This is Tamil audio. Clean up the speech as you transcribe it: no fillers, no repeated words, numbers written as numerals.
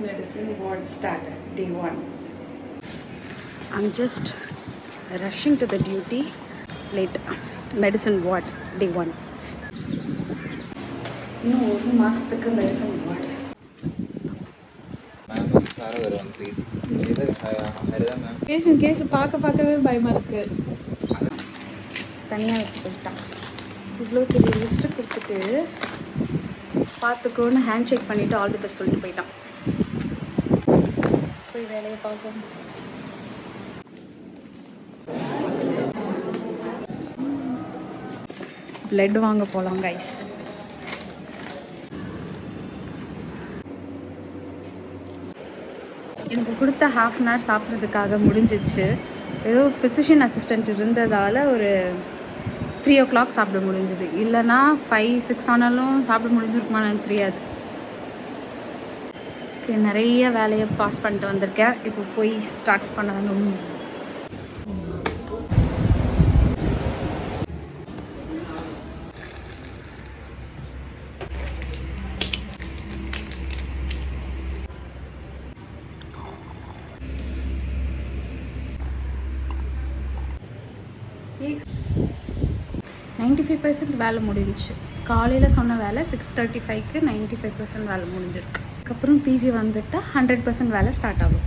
Medicine ward started, day 1. I'm just rushing to the duty. Late. Medicine ward, day 1. No, he must take a medicine ward. Patient case பார்க்கவே பயமா இருக்கு. தனியாக எடுத்து போயிட்டான். இவ்வளோ பெரிய லிஸ்ட்டு கொடுத்துட்டு பார்த்துக்கோன்னு ஹேண்ட் ஷேக் பண்ணிவிட்டு ஆல் தி பெஸ்ட் சொல்லிட்டு போயிட்டான். போய் வேலையை பார்ப்போம். பிளட் வாங்க போகலாம் கைஸ். எனக்கு கொடுத்த ½ அன் ஹவர் சாப்பிட்றதுக்காக முடிஞ்சிச்சு. ஏதோ ஃபிசிஷியன் அசிஸ்டண்ட் இருந்ததால் ஒரு 3 o'clock சாப்பிட முடிஞ்சுது. இல்லைனா 5, 6 ஆனாலும் சாப்பிட முடிஞ்சிருக்குமான்னு எனக்கு தெரியாது. ஓகே, நிறைய வேலையை பாஸ் பண்ணிட்டு வந்திருக்கேன். இப்போ போய் ஸ்டார்ட் பண்ணணும். ஏ 95% வேலை முடிஞ்சிச்சு. காலையில் சொன்ன வேலை 6:35க்கு 95% வேலை முடிஞ்சிருக்கு. அதுக்கப்புறம் பிஜி வந்துட்டால் 100% வேலை ஸ்டார்ட் ஆகும்.